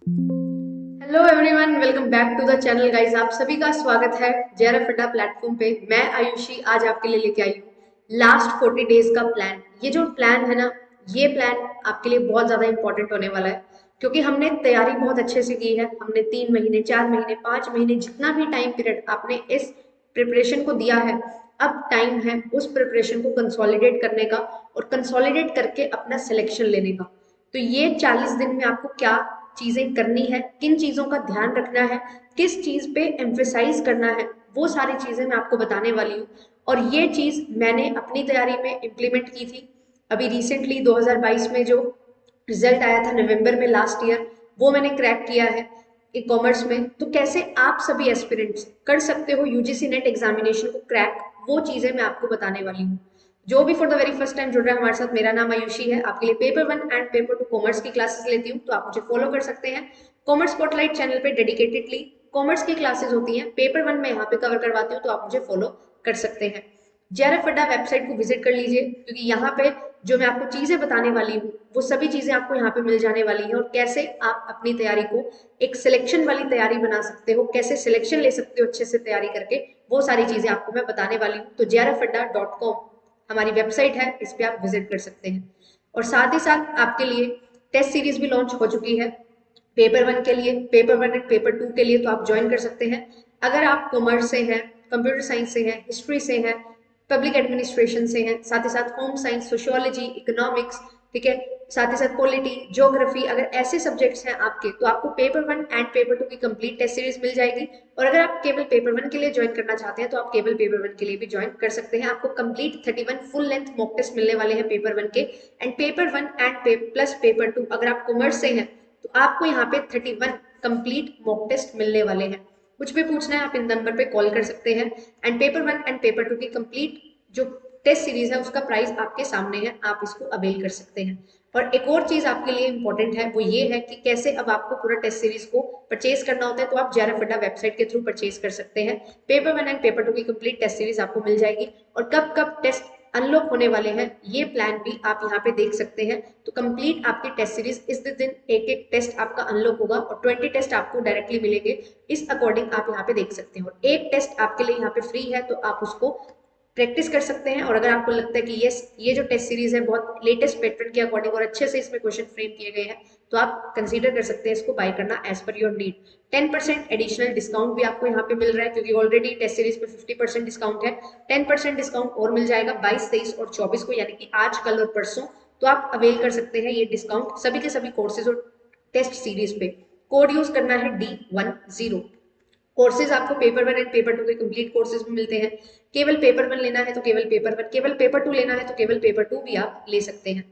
Hello everyone, welcome back to the channel guys. आप सभी का स्वागत है जेआरएफ अड्डा प्लेटफॉर्म पे। मैं आयुषी आज आपके लिए लेके आई हूँ लास्ट 40 डेज का प्लान। ये जो प्लान है ना, ये प्लान आपके लिए बहुत ज्यादा इंपॉर्टेंट होने वाला है, क्योंकि हमने तैयारी बहुत अच्छे से की है। हमने 3 महीने, 4 महीने, 5 महीने, जितना भी टाइम पीरियड आपने इस प्रिपरेशन को दिया है, अब टाइम है उस प्रिपरेशन को कंसोलिडेट करने का और कंसोलिडेट करके अपना सिलेक्शन लेने का। तो ये 40 दिन में आपको क्या चीजें करनी है, किन चीजों का ध्यान रखना है, किस चीज पे एम्फेसाइज करना है, वो सारी चीजें मैं आपको बताने वाली हूँ। और ये चीज मैंने अपनी तैयारी में इम्प्लीमेंट की थी। अभी रिसेंटली 2022 में जो रिजल्ट आया था नवंबर में लास्ट ईयर, वो मैंने क्रैक किया है ई कॉमर्स में। तो कैसे आप सभी एस्पिरेंट्स कर सकते हो यूजीसी नेट एग्जामिनेशन को क्रैक, वो चीजें मैं आपको बताने वाली हूँ। जो भी for the very first time जुड़ रहा है हमारे साथ, मेरा नाम आयुषी है। आपके लिए पेपर 1 एंड पेपर 2 कॉमर्स की क्लासेस लेती हूँ, तो आप मुझे फॉलो कर सकते हैं कॉमर्स स्पॉटलाइट चैनल पे। डेडिकेटेडली कॉमर्स की क्लासेस होती हैं, पेपर 1 में यहाँ पे कवर करवाती हूँ, तो आप मुझे फॉलो कर सकते हैं। जेआरएफ अड्डा वेबसाइट को विजिट कर लीजिए, क्योंकि यहाँ पे जो मैं आपको चीजें बताने वाली हूँ, वो सभी चीजें आपको यहाँ पे मिल जाने वाली है। और कैसे आप अपनी तैयारी को एक सिलेक्शन वाली तैयारी बना सकते हो, कैसे सिलेक्शन ले सकते हो अच्छे से तैयारी करके, वो सारी चीजें आपको मैं बताने वाली हूँ। तो jrfadda.com हमारी वेबसाइट है, इस पे आप विजिट कर सकते हैं। और साथ ही साथ आपके लिए टेस्ट सीरीज भी लॉन्च हो चुकी है पेपर 1 के लिए, पेपर 1 एंड पेपर 2 के लिए, तो आप ज्वाइन कर सकते हैं। अगर आप कॉमर्स से हैं, कंप्यूटर साइंस से हैं, हिस्ट्री से हैं, पब्लिक एडमिनिस्ट्रेशन से हैं, साथ ही साथ होम साइंस, सोशियोलॉजी, इकोनॉमिक्स, ठीक है, साथ ही साथ पॉलिटी, ज्योग्राफी, अगर ऐसे सब्जेक्ट्स हैं आपके, तो आपको पेपर 1 एंड पेपर 2 की कंप्लीट टेस्ट सीरीज मिल जाएगी। और अगर आप केवल पेपर 1 के लिए ज्वाइन करना चाहते हैं, तो आप केवल पेपर 1 के लिए भी ज्वाइन कर सकते हैं। आपको complete 31 full length mock test मिलने वाले हैं पेपर 1 के। And paper 1 and plus paper 2, अगर आप कॉमर्स से हैं, तो आपको यहाँ पे 31 कंप्लीट मॉक टेस्ट मिलने वाले हैं। कुछ भी पूछना है आप इन नंबर पे कॉल कर सकते हैं। एंड पेपर 1 एंड पेपर 2 की कंप्लीट जो टेस्ट सीरीज है, उसका प्राइस आपके सामने है, आप इसको अवेल कर सकते हैं। और एक और चीज आपके लिए इंपॉर्टेंट है, वो ये है कि कैसे अब आपको पूरा टेस्ट सीरीज को परचेज करना होता है। तो आप जेआरएफ अड्डा वेबसाइट के थ्रू परचेज कर सकते हैं। पेपर 1 एंड पेपर 2 की कंप्लीट टेस्ट सीरीज आपको मिल जाएगी। और कब कब टेस्ट अनलॉक होने वाले हैं, ये प्लान भी आप यहाँ पे देख सकते हैं। तो कंप्लीट आपकी टेस्ट सीरीज इस दिन एक एक टेस्ट आपका अनलॉक होगा और 20 टेस्ट आपको डायरेक्टली मिलेंगे। इस अकॉर्डिंग आप यहाँ पे देख सकते हैं। और एक टेस्ट आपके लिए यहाँ पे फ्री है, तो आप उसको प्रैक्टिस कर सकते हैं। और अगर आपको लगता है कि यस, ये जो टेस्ट सीरीज है बहुत लेटेस्ट पैटर्न के अकॉर्डिंग और अच्छे से इसमें क्वेश्चन फ्रेम किए गए हैं, तो आप कंसीडर कर सकते हैं इसको बाय करना as per your need. 10% additional discount भी आपको यहाँ पे मिल रहा है, क्योंकि ऑलरेडी टेस्ट सीरीज पे 50% डिस्काउंट है। 10% डिस्काउंट और मिल जाएगा 22, 23 और 24 को, यानी कि आज, कल और परसों। तो आप अवेल कर सकते हैं ये डिस्काउंट सभी के सभी कोर्सेज और टेस्ट सीरीज पे। कोड यूज करना है D10। कोर्सेज आपको पेपर 1 एंड पेपर 2 के कंप्लीट कोर्सेज में मिलते हैं। केवल पेपर 1 लेना है तो केवल पेपर 1, केवल पेपर 2 लेना है तो केवल पेपर 2 भी आप ले सकते हैं।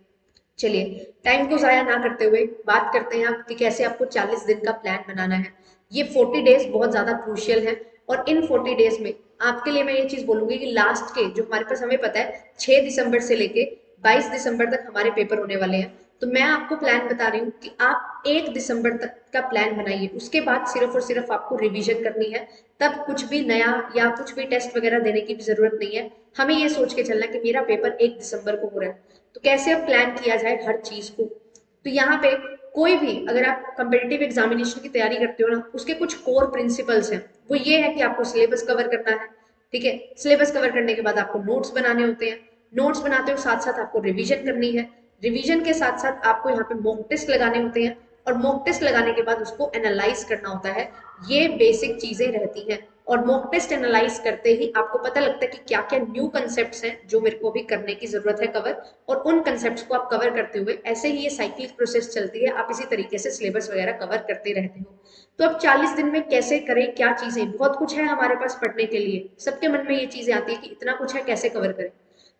चलिए, टाइम को जाया ना करते हुए बात करते हैं आप कि कैसे आपको 40 दिन का प्लान बनाना है। ये 40 डेज बहुत ज्यादा क्रूशियल है। और इन 40 डेज में आपके लिए मैं ये चीज बोलूंगी कि लास्ट के जो हमारे पास, हमें पता है 6 दिसंबर से लेके 22 दिसंबर तक हमारे पेपर होने वाले हैं। तो मैं आपको प्लान बता रही हूँ कि आप 1 दिसंबर तक का प्लान बनाइए। उसके बाद सिर्फ और सिर्फ आपको रिवीजन करनी है। तब कुछ भी नया या कुछ भी टेस्ट वगैरह देने की भी जरूरत नहीं है। हमें ये सोच के चलना है कि मेरा पेपर 1 दिसंबर को हो रहा है, तो कैसे अब प्लान किया जाए हर चीज को। तो यहाँ पे कोई भी, अगर आप कंपेटिटिव एग्जामिनेशन की तैयारी करते हो ना, उसके कुछ कोर प्रिंसिपल्स हैं। वो ये है कि आपको सिलेबस कवर करना है, ठीक है। सिलेबस कवर करने के बाद आपको नोट्स बनाने होते हैं। नोट्स बनाते हो साथ साथ आपको रिवीजन करनी है। रिवीजन के साथ साथ आपको यहाँ पे मॉक टेस्ट लगाने होते हैं। और मॉक टेस्ट लगाने के बाद उसको एनालाइज करना होता है। ये बेसिक चीजें रहती हैं। और मॉक टेस्ट एनालाइज करते ही आपको पता लगता है कि क्या क्या न्यू कंसेप्ट्स हैं जो मेरे को अभी करने की जरूरत है कवर। और उन कंसेप्ट्स को आप कवर करते हुए, ऐसे ही ये साइक्लिक प्रोसेस चलती है, आप इसी तरीके से सिलेबस वगैरह कवर करते रहते हो। तो अब 40 दिन में कैसे करें, क्या चीजें, बहुत कुछ है हमारे पास पढ़ने के लिए। सबके मन में ये चीजें आती है कि इतना कुछ है, कैसे कवर करें।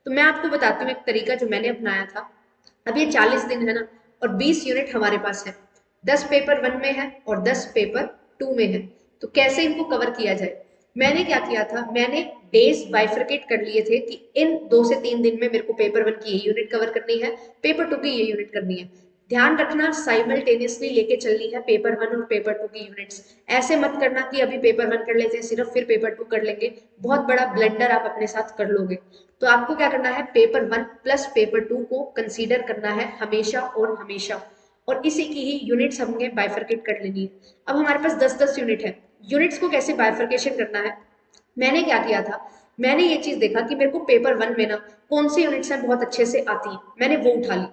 तो मैं आपको बताती हूँ एक तरीका जो मैंने अपनाया था। अब ये 40 दिन है ना, और 20 यूनिट हमारे पास है। 10 पेपर 1 में है और 10 पेपर 2 में है। तो कैसे इनको कवर किया जाए। मैंने क्या किया था, मैंने डेज बाइफरकेट कर लिए थे कि इन 2 से 3 दिन में मेरे को पेपर 1 की ये यूनिट कवर करनी है, पेपर 2 की ये यूनिट करनी है। ध्यान रखना, साइमल्टेनियसली लेके चलनी है पेपर 1 और पेपर 2 की यूनिट्स। ऐसे मत करना कि अभी पेपर 1 कर लेते हैं सिर्फ, फिर पेपर 2 कर लेंगे। बहुत बड़ा ब्लंडर आप अपने साथ कर लोगे। तो आपको क्या करना है, पेपर 1 प्लस पेपर 2 को कंसीडर करना है हमेशा और हमेशा। और इसी की ही यूनिट्स हमने बाइफरकेट कर लेनी है। अब हमारे पास 10-10 यूनिट है, यूनिट्स को कैसे बाइफरकेशन करना है, मैंने क्या किया था, मैंने ये चीज देखा कि मेरे को पेपर 1 में ना कौन सी यूनिट्स हैं बहुत अच्छे से आती हैं, मैंने वो उठा ली।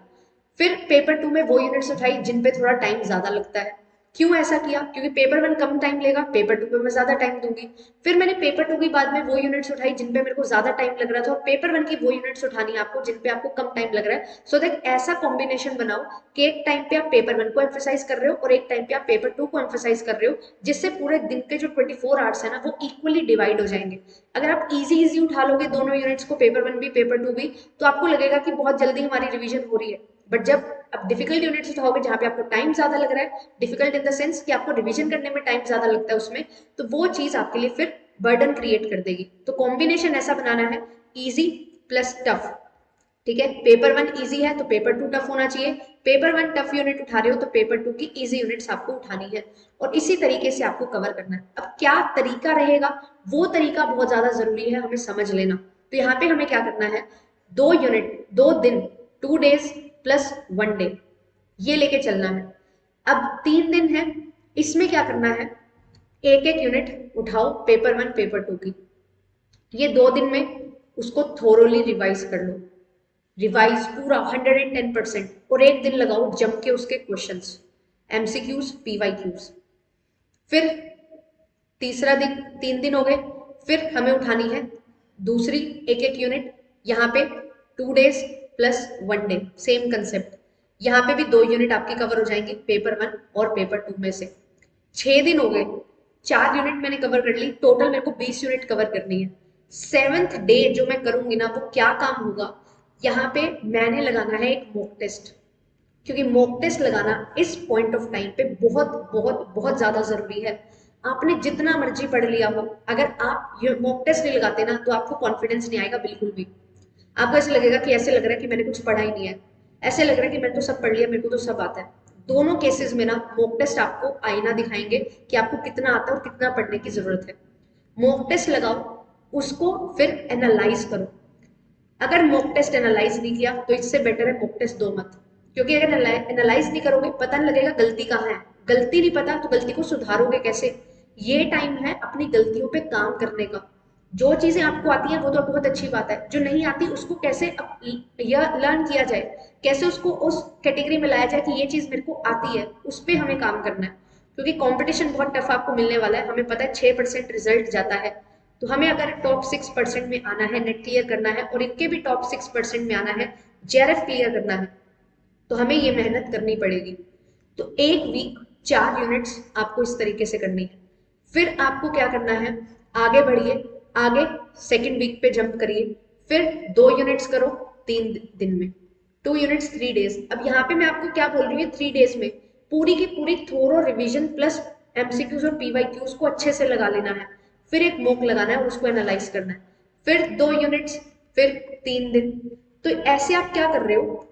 फिर पेपर 2 में वो यूनिट्स उठाई जिन पे थोड़ा टाइम ज्यादा लगता है। क्यों ऐसा किया, क्योंकि पेपर 1 कम टाइम लेगा, पेपर 2 पे मैं ज्यादा टाइम दूंगी। फिर मैंने पेपर 2 के बाद में वो यूनिट्स उठाई जिन पे मेरे को ज्यादा टाइम लग रहा था, और पेपर 1 की वो यूनिट्स उठानी है आपको जिन पे आपको कम टाइम लग रहा है। सो दैट ऐसा कॉम्बिनेशन बनाओ कि एक टाइम पे आप पेपर 1 को एम्फोसाइज कर रहे हो और एक टाइम पे आप पेपर 2 को एम्फोसाइज कर रहे हो, जिससे पूरे दिन के जो 24 आवर्स है ना वो इक्वली डिवाइड हो जाएंगे। अगर आप इजी इजी उठा लोगे दोनों यूनिट्स को, पेपर 1 भी पेपर 2 भी, तो आपको लगेगा कि बहुत जल्दी हमारी रिवीजन हो रही है। बट जब आप डिफिकल्ट यूनिट्स उठाओगे जहां पे आपको टाइम ज्यादा लग रहा है, डिफिकल्ट इन द सेंस कि आपको रिवीजन करने में टाइम ज्यादा लगता है उसमें, तो वो चीज आपके लिए फिर बर्डन क्रिएट कर देगी। तो कॉम्बिनेशन ऐसा बनाना है, इजी प्लस टफ। ठीक है, पेपर 1 इजी है तो पेपर 2 टफ होना चाहिए, पेपर 1 टफ यूनिट उठा रहे हो तो पेपर 2 की इजी यूनिट्स आपको उठानी है, और इसी तरीके से आपको कवर करना है। अब क्या तरीका रहेगा, वो तरीका बहुत ज्यादा जरूरी है हमें समझ लेना। तो यहाँ पे हमें क्या करना है, 2 यूनिट 2 दिन, 2 डेज प्लस 1 डे, ये लेके चलना है। अब 3 दिन है, इसमें क्या करना है, एक एक यूनिट उठाओ पेपर 1 पेपर 2 की, ये 2 दिन में उसको थोरोली रिवाइज कर लो, रिवाइज पूरा 110%, और एक दिन लगाओ जम के उसके क्वेश्चंस, एमसीक्यूज पीवाईक्यूज। फिर तीसरा दिन, 3 दिन हो गए, फिर हमें उठानी है दूसरी एक एक यूनिट, यहाँ पे 2 days plus 1 day, same concept. यहाँ पे भी 2 यूनिट आपकी कवर हो जाएंगे पेपर 1 और पेपर 2 में से। 6 दिन हो गए, 4 यूनिट मैंने कवर कर ली, टोटल मेरे को 20 यूनिट कवर करनी है। 7th डे जो मैं करूंगी ना वो क्या काम होगा, यहाँ पे मैंने लगाना है एक मॉक टेस्ट, क्योंकि मॉक टेस्ट लगाना इस पॉइंट ऑफ टाइम पे बहुत बहुत बहुत ज्यादा जरूरी है। आपने जितना मर्जी पढ़ लिया हो, अगर आप ये मॉक टेस्ट नहीं लगाते ना तो आपको कॉन्फिडेंस नहीं आएगा बिल्कुल भी। आपको ऐसे लगेगा कि ऐसे लग रहा है कि मैंने कुछ पढ़ा ही नहीं है, ऐसे लग रहा है कि मैंने तो सब पढ़ लिया, मेरे को तो सब आता है। दोनों केसेस में ना मॉक टेस्ट आपको आईना दिखाएंगे कि आपको कितना आता है और कितना पढ़ने की जरूरत है। मॉक टेस्ट लगाओ, उसको फिर एनालाइज करो। अगर मॉक टेस्ट एनालाइज नहीं किया तो इससे बेटर है मॉक टेस्ट दो मत, क्योंकि अगर एनालाइज नहीं करोगे पता नहीं लगेगा गलती कहाँ है, गलती नहीं पता तो गलती को सुधारोगे कैसे। ये टाइम है अपनी गलतियों पे काम करने का। जो चीजें आपको आती हैं वो तो बहुत अच्छी बात है, जो नहीं आती उसको कैसे यह लर्न किया जाए, कैसे उसको उस कैटेगरी में लाया जाए कि ये चीज मेरे को आती है, उस पर हमें काम करना है। क्योंकि कंपटीशन बहुत टफ आपको मिलने वाला है, हमें पता है 6% रिजल्ट जाता है। तो हमें अगर टॉप 6% में आना है, नेट क्लियर करना है, और इनके भी टॉप 6% में आना है, जेआरएफ क्लियर करना है, तो हमें ये मेहनत करनी पड़ेगी। तो एक वीक 4 यूनिट्स आपको इस तरीके से करनी है। फिर आपको क्या करना है, आगे बढ़िए, आगे सेकेंड वीक पे जंप करिए, फिर 2 यूनिट्स करो 3 दिन में, 2 यूनिट्स 3 डेज। अब यहाँ पे मैं आपको क्या बोल रही हूँ, 3 डेज में पूरी की पूरी थोरो रिवीजन प्लस एमसीक्यूज और पीवाईक्यूज को अच्छे से लगा लेना है। फिर एक मॉक लगाना है और उसको एनालाइज करना है, फिर 2 यूनिट्स, फिर 3 दिन। तो ऐसे आप क्या कर रहे हो,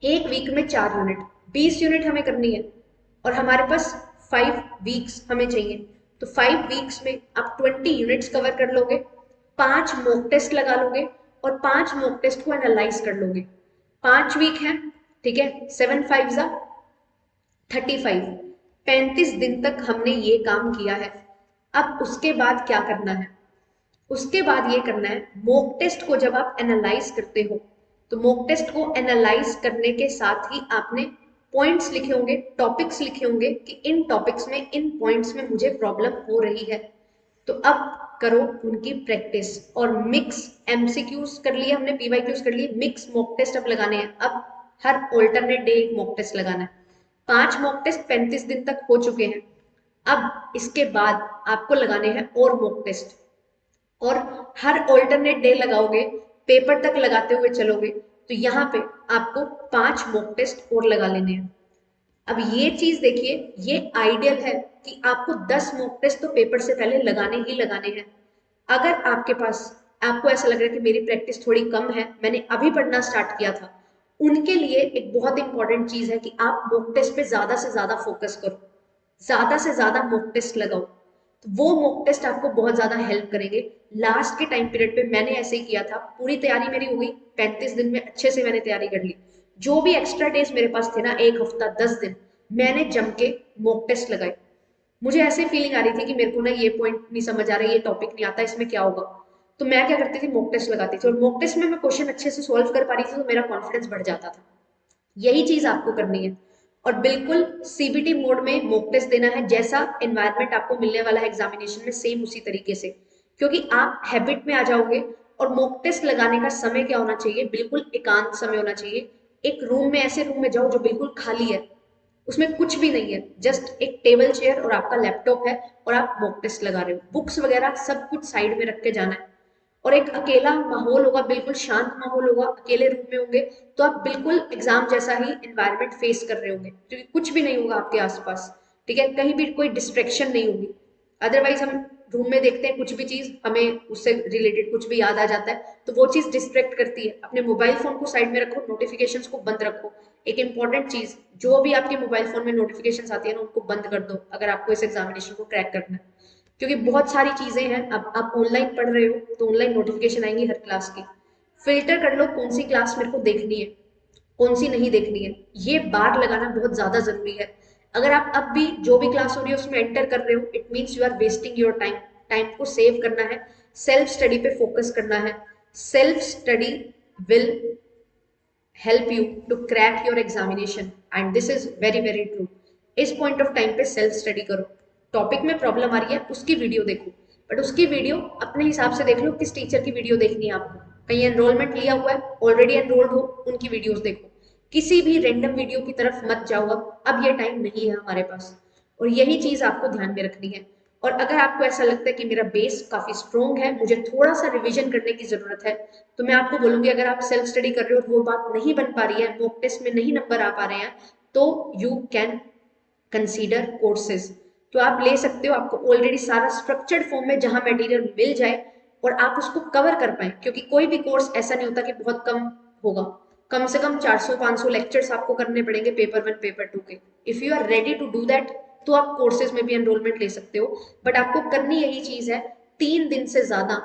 एक वीक में 4 यूनिट, 20 यूनिट हमें करनी है, और हमारे पास 5 वीक्स हमें चाहिए। तो 5 वीक्स में आप 20 यूनिट्स कवर कर लोगे, 5 मॉक टेस्ट लगा लोगे, और 5 मॉक टेस्ट को एनालाइज कर लोगे। 5 वीक है, ठीक है, 7 5 जा 35, 35 दिन तक हमने ये काम किया है। अब उसके बाद क्या करना है, उसके बाद ये करना है, मॉक टेस्ट को जब आप एनालाइज करते हो तो मॉक टेस्ट को एनालाइज करने के साथ ही आपने पॉइंट्स लिखे होंगे, टॉपिक्स लिखे होंगे कि इन टॉपिक्स में, इन पॉइंट्स में मुझे प्रॉब्लम हो रही है। तो अब करो उनकी प्रैक्टिस, और मिक्स एमसीक्यूज कर लिए हमने, पीवाईक्यूज कर लिए, मिक्स मॉक टेस्ट अब लगाने हैं। अब हर ऑल्टरनेट डे एक मॉक टेस्ट लगाना है। 5 मॉक टेस्ट 35 दिन तक हो चुके हैं। अब इसके बाद आपको लगाने हैं और मॉक टेस्ट, और हर ऑल्टरनेट डे लगाओगे, पेपर तक लगाते हुए चलोगे, तो यहाँ पे आपको 5 मॉक टेस्ट और लगा लेने हैं। अब ये चीज देखिए, ये आइडियल है कि आपको 10 मॉक टेस्ट तो पेपर से पहले लगाने ही लगाने हैं। अगर आपके पास, आपको ऐसा लग रहा है कि मेरी प्रैक्टिस थोड़ी कम है, मैंने अभी पढ़ना स्टार्ट किया था, उनके लिए एक बहुत इंपॉर्टेंट चीज है कि आप मॉक टेस्ट पे ज्यादा से ज्यादा फोकस करो, ज्यादा से ज्यादा मॉक टेस्ट लगाओ। तो वो मॉक टेस्ट आपको बहुत ज्यादा हेल्प करेंगे। लास्ट के टाइम पीरियड पे मैंने ऐसे ही किया था, पूरी तैयारी मेरी हो गई, 35 दिन में अच्छे से मैंने तैयारी कर ली। जो भी एक्स्ट्रा डेज मेरे पास थे ना, एक हफ्ता 10 दिन, मैंने जम के मॉक टेस्ट लगाए। मुझे ऐसे फीलिंग आ रही थी कि मेरे को ना ये पॉइंट नहीं समझ आ रहा, ये टॉपिक नहीं आता, इसमें क्या होगा। तो मैं क्या करती थी, मॉक टेस्ट लगाती थी, और मॉक टेस्ट में मैं क्वेश्चन अच्छे से सॉल्व कर पा रही थी, तो मेरा कॉन्फिडेंस बढ़ जाता था। यही चीज आपको करनी है। और बिल्कुल सीबीटी मोड में मॉक टेस्ट देना है, जैसा एनवायरनमेंट आपको मिलने वाला है एग्जामिनेशन में, सेम उसी तरीके से, क्योंकि आप हैबिट में आ जाओगे। और मॉक टेस्ट लगाने का समय क्या होना चाहिए, बिल्कुल एकांत समय होना चाहिए। एक रूम में, ऐसे रूम में जाओ जो बिल्कुल खाली है, उसमें कुछ भी नहीं है, जस्ट एक टेबल चेयर और आपका लैपटॉप है, और आप मॉक टेस्ट लगा रहे हो। बुक्स वगैरह सब कुछ साइड में रख के जाना है, और एक अकेला माहौल होगा, बिल्कुल शांत माहौल होगा, अकेले रूम में होंगे, तो आप बिल्कुल एग्जाम जैसा ही एनवायरनमेंट फेस कर रहे होंगे, क्योंकि कुछ भी नहीं होगा आपके आसपास। ठीक है, कहीं भी कोई डिस्ट्रैक्शन नहीं होगी। अदरवाइज हम रूम में देखते हैं कुछ भी चीज, हमें उससे रिलेटेड कुछ भी याद आ जाता है, तो वो चीज डिस्ट्रैक्ट करती है। अपने मोबाइल फोन को साइड में रखो, नोटिफिकेशंस को बंद रखो। एक इंपॉर्टेंट चीज, जो भी आपके मोबाइल फोन में नोटिफिकेशंस आती है ना, उनको बंद कर दो, अगर आपको इस एग्जामिनेशन को क्रैक करना है। क्योंकि बहुत सारी चीजें हैं, अब आप ऑनलाइन पढ़ रहे हो तो ऑनलाइन नोटिफिकेशन आएंगी हर क्लास की। फिल्टर कर लो कौन सी क्लास मेरे को देखनी है, कौन सी नहीं देखनी है। ये बार लगाना बहुत ज्यादा जरूरी है। अगर आप अब भी जो भी क्लास हो रही है उसमें एंटर कर रहे हो, it means you are wasting your time. Time को सेव करना है, सेल्फ स्टडी पे फोकस करना है। Self study will help you to crack your examination, and this is very very true. इस पॉइंट ऑफ टाइम पे सेल्फ स्टडी करो। Topic में प्रॉब्लम आ रही है, उसकी वीडियो देखो, बट उसकी वीडियो अपने हिसाब से देख लो, किस टीचर की वीडियो देखनी है आपको। कहीं एनरोलमेंट लिया हुआ है, ऑलरेडी एनरोल्ड हो, उनकी वीडियोस देखो। किसी भी रेंडम वीडियो की तरफ मत जाओ, अब ये टाइम नहीं है हमारे पास। और यही चीज आपको ध्यान में रखनी है। और अगर आपको ऐसा लगता है कि मेरा बेस काफी स्ट्रोंग है, मुझे थोड़ा सा रिवीजन करने की जरूरत है, तो मैं आपको बोलूंगी, अगर आप सेल्फ स्टडी कर रहे हो और वो बात नहीं बन पा रही है, मॉक टेस्ट में नहीं नंबर आ पा रहे हैं, तो यू कैन कंसीडर कोर्सेज। तो आप ले सकते हो, आपको ऑलरेडी सारा स्ट्रक्चर्ड फॉर्म में जहां मटेरियल मिल जाए और आप उसको कवर कर पाए, क्योंकि कोई भी कोर्स ऐसा नहीं होता कि बहुत कम होगा। कम से कम 400-500 लेक्चर्स आपको करने पड़ेंगे पेपर 1 पेपर 2 के। If you are ready to do that, तो आप कोर्सेज में भी एनरोलमेंट ले सकते हो। बट आपको करनी यही चीज है, 3 दिन से ज्यादा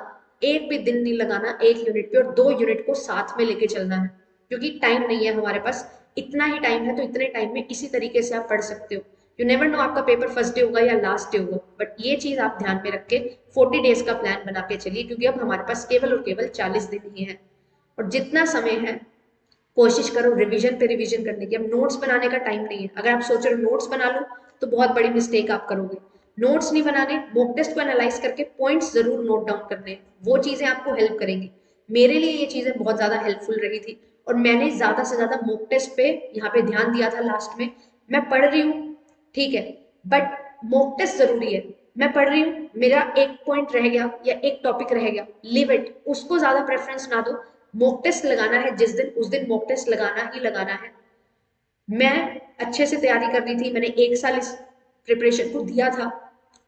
एक भी दिन नहीं लगाना एक यूनिट पे, और 2 यूनिट को साथ में लेके चलना है, क्योंकि टाइम नहीं है हमारे पास। इतना ही टाइम है, तो इतने टाइम में इसी तरीके से आप पढ़ सकते हो। यू नेवर नो आपका पेपर फर्स्ट डे होगा या लास्ट डे होगा, बट ये चीज आप ध्यान में रख के 40 डेज का प्लान बना के चलिए, क्योंकि अब हमारे पास केवल और केवल 40 दिन ही है। और जितना समय है, कोशिश करो रिवीजन पे रिवीजन करने की। अब नोट्स बनाने का टाइम नहीं है। अगर आप सोच रहे हो नोट्स बना लो, तो बहुत बड़ी मिस्टेक आप करोगे। नोट्स नहीं बनाने, मॉक टेस्ट को एनालाइज करके पॉइंट्स जरूर नोट डाउन करने हैं, वो चीजें आपको हेल्प करेंगी। मेरे लिए ये चीजें बहुत ज्यादा हेल्पफुल रही थी, और मैंने ज्यादा से ज्यादा मॉक टेस्ट पे यहाँ पे ध्यान दिया था। लास्ट में मैं पढ़ रही हूँ, ठीक है, बट मॉक टेस्ट जरूरी है। मैं पढ़ रही हूँ, मेरा एक पॉइंट रह गया या एक टॉपिक रह गया, लिव इट, उसको ज्यादा प्रेफरेंस ना दो। मॉक टेस्ट लगाना है जिस दिन, उस दिन मॉक टेस्ट लगाना ही लगाना है। मैं अच्छे से तैयारी कर रही थी, मैंने 1 साल इस प्रिपरेशन को दिया था।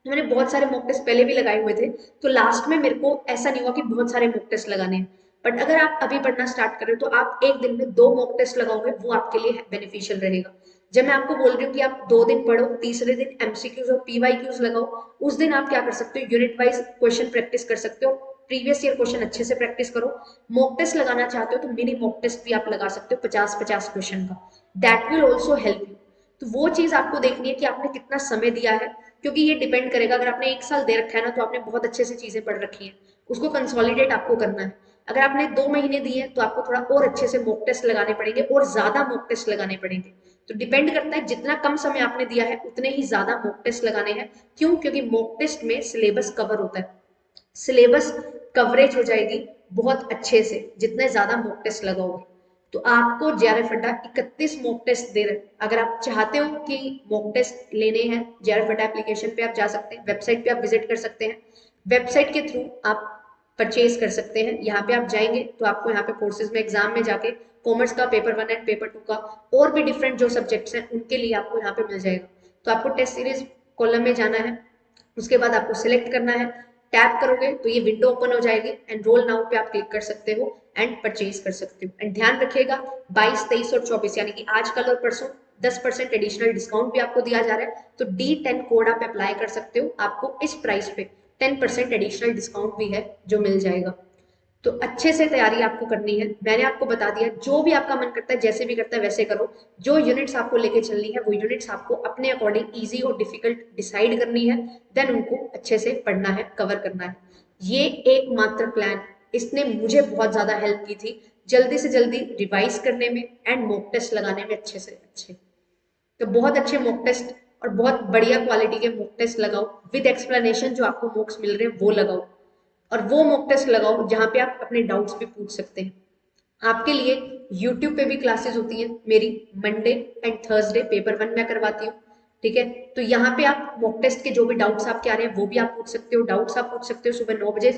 मैंने बहुत सारे मॉक टेस्ट पहले भी लगाए हुए थे, तो लास्ट में मेरे को ऐसा नहीं हुआ कि बहुत सारे मॉक टेस्ट लगाने हैं। बट अगर आप अभी पढ़ना स्टार्ट कर रहे हो, तो आप एक दिन में 2 मॉक टेस्ट लगाओगे, वो आपके लिए बेनिफिशियल रहेगा। जब मैं आपको बोल रही हूँ कि आप 2 दिन पढ़ो, तीसरे दिन एमसीक्यूज और पीवाईक्यूज लगाओ, उस दिन आप क्या कर सकते हो, यूनिट वाइज क्वेश्चन प्रैक्टिस कर सकते हो, प्रीवियस ईयर क्वेश्चन अच्छे से प्रैक्टिस करो। मॉक टेस्ट लगाना चाहते हो तो मिनी मॉक टेस्ट भी आप लगा सकते हो 50-50 क्वेश्चन का, that will also help you. तो वो चीज आपको देखनी है कि आपने कितना समय दिया है, क्योंकि ये डिपेंड करेगा। अगर आपने 1 साल दे रखा है ना, तो आपने बहुत अच्छे से चीजें पढ़ रखी हैं, उसको कंसोलिडेट आपको करना है। अगर आपने 2 महीने दिए तो आपको थोड़ा और अच्छे से मॉक टेस्ट लगाने पड़ेंगे, और ज्यादा मॉक टेस्ट लगाने पड़ेंगे। तो डिपेंड करता है, जितना कम समय आपने दिया है उतने ही ज्यादा मॉक टेस्ट लगाने हैं। क्यों? क्योंकि मॉक टेस्ट में सिलेबस कवर होता है, सिलेबस कवरेज हो जाएगी बहुत अच्छे से जितने ज्यादा मॉक टेस्ट लगाओगे। तो आपको जेआरएफ अड्डा 31 मॉक टेस्ट दे रहे हैं। अगर आप चाहते हो कि मॉक टेस्ट लेने हैं, जेआरएफ अड्डा एप्लीकेशन पे आप जा सकते हैं, वेबसाइट पे आप विजिट कर सकते हैं, वेबसाइट के थ्रू आप परचेज कर सकते हैं। यहाँ पे आप जाएंगे तो आपको यहाँ पे कोर्सेज में एग्जाम में जाके कॉमर्स का पेपर 1 एंड पेपर 2 का और भी डिफरेंट जो सब्जेक्ट्स हैं उनके लिए आपको यहाँ पे मिल जाएगा। तो आपको टेस्ट सीरीज कॉलम में जाना है, उसके बाद आपको सिलेक्ट करना है, टैप करोगे तो ये विंडो ओपन हो जाएगी, एनरोल नाउ पे आप क्लिक कर सकते हो एंड परचेज कर सकते हो। एंड ध्यान रखिएगा 22, 23 और 24 यानी कि आज कल और परसों 10% एडिशनल डिस्काउंट भी आपको दिया जा रहा है। तो D10 कोड आप अप्लाई कर सकते हो, आपको इस प्राइस पे 10% एडिशनल डिस्काउंट भी है जो मिल जाएगा। तो अच्छे से तैयारी आपको करनी है। मैंने आपको बता दिया, जो भी आपका मन करता है जैसे भी करता है वैसे करो। जो यूनिट्स आपको लेके चलनी है वो यूनिट्स आपको अपने अकॉर्डिंग इजी और डिफिकल्ट डिसाइड करनी है, देन उनको अच्छे से पढ़ना है, कवर करना है। ये एकमात्र प्लान, इसने मुझे बहुत ज्यादा हेल्प की थी जल्दी से जल्दी रिवाइज करने में एंड मॉक टेस्ट लगाने में अच्छे से अच्छे। तो बहुत अच्छे मॉक टेस्ट और बहुत बढ़िया क्वालिटी के मॉक टेस्ट लगाओ विद एक्सप्लेनेशन, जो आपको मॉक्स मिल रहे हैं वो लगाओ। और वो मॉक टेस्ट लगाओ जहाँ पे आप अपने डाउट्स भी पूछ सकते हैं। आपके लिए यूट्यूब पे भी क्लासेस होती हैं मेरी, मंडे एंड थर्सडे पेपर 1 मैं करवाती हूँ। ठीक है, तो यहाँ पे आप मॉक टेस्ट के जो भी डाउट्स आपके आ रहे हैं वो भी आप पूछ सकते हो, डाउट्स आप पूछ सकते हो। सुबह 9 बजे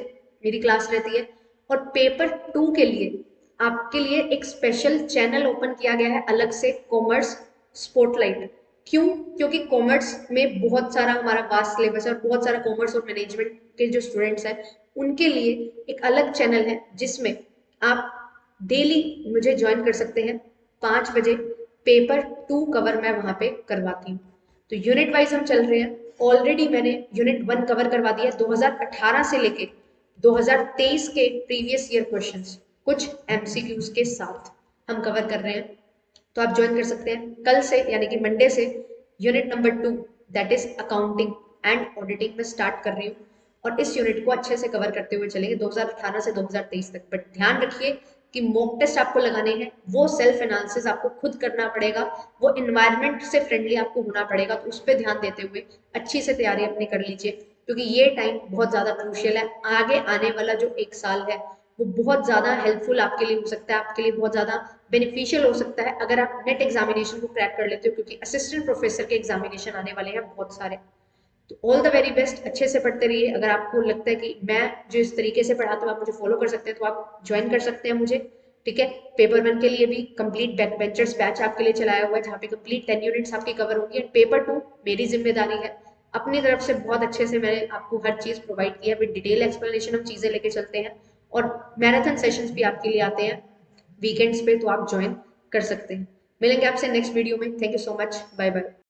मेरी क्लास रहती है। और पेपर 2 के लिए आपके लिए एक स्पेशल चैनल ओपन किया गया है अलग से, कॉमर्स स्पॉटलाइट। क्यों? क्योंकि कॉमर्स में बहुत सारा हमारा वास्ट सिलेबस है और बहुत सारा कॉमर्स और मैनेजमेंट के जो स्टूडेंट्स हैं उनके लिए एक अलग चैनल है जिसमें आप डेली मुझे ज्वाइन कर सकते हैं। 5 बजे पेपर 2 कवर मैं वहां पे करवाती हूँ। तो यूनिट वाइज हम चल रहे हैं। ऑलरेडी मैंने यूनिट 1 कवर करवा दिया 2018 से लेके 2023 के प्रीवियस ईयर क्वेश्चंस, कुछ एमसीक्यूज के साथ हम कवर कर रहे हैं। तो आप ज्वाइन कर सकते हैं कल से, यानी कि मंडे से unit number 2 that is accounting and auditing में स्टार्ट कर रही हूँ। और इस यूनिट को अच्छे से कवर करते हुए चलेंगे 2018 से 2023 तक। बट ध्यान रखिए कि मॉक टेस्ट आपको लगाने हैं, वो सेल्फ एनालिसिस आपको खुद करना पड़ेगा, वो इन्वायरमेंट से फ्रेंडली आपको होना पड़ेगा। तो उस पर ध्यान देते हुए अच्छी से तैयारी अपनी कर लीजिए, क्योंकि ये टाइम बहुत ज्यादा क्रूशियल है। आगे आने वाला जो 1 साल है वो बहुत ज्यादा हेल्पफुल आपके लिए हो सकता है, आपके लिए बहुत ज्यादा बेनिफिशियल हो सकता है अगर आप नेट एग्जामिनेशन को क्रैक कर लेते हो, क्योंकि असिस्टेंट प्रोफेसर के एग्जामिनेशन आने वाले हैं बहुत सारे। तो ऑल द वेरी बेस्ट, अच्छे से पढ़ते रहिए। अगर आपको लगता है कि मैं जो इस तरीके से पढ़ाता हूँ आप मुझे फॉलो कर सकते हैं तो आप ज्वाइन कर सकते हैं मुझे। ठीक है, पेपर 1 के लिए भी कंप्लीट बैक बेंचर्स बैच आपके लिए चलाया हुआ है जहाँ पे कंप्लीट 10 यूनिट्स आपकी कवर होंगी। एंड पेपर 2 मेरी जिम्मेदारी है, अपनी तरफ से बहुत अच्छे से मैंने आपको हर चीज प्रोवाइड किया विद डिटेल एक्सप्लेनेशन, हम चीजें लेके चलते हैं। और मैराथन सेशंस भी आपके लिए आते हैं वीकेंड्स पे, तो आप ज्वाइन कर सकते हैं। मिलेंगे आपसे नेक्स्ट वीडियो में। Thank you so much, bye bye.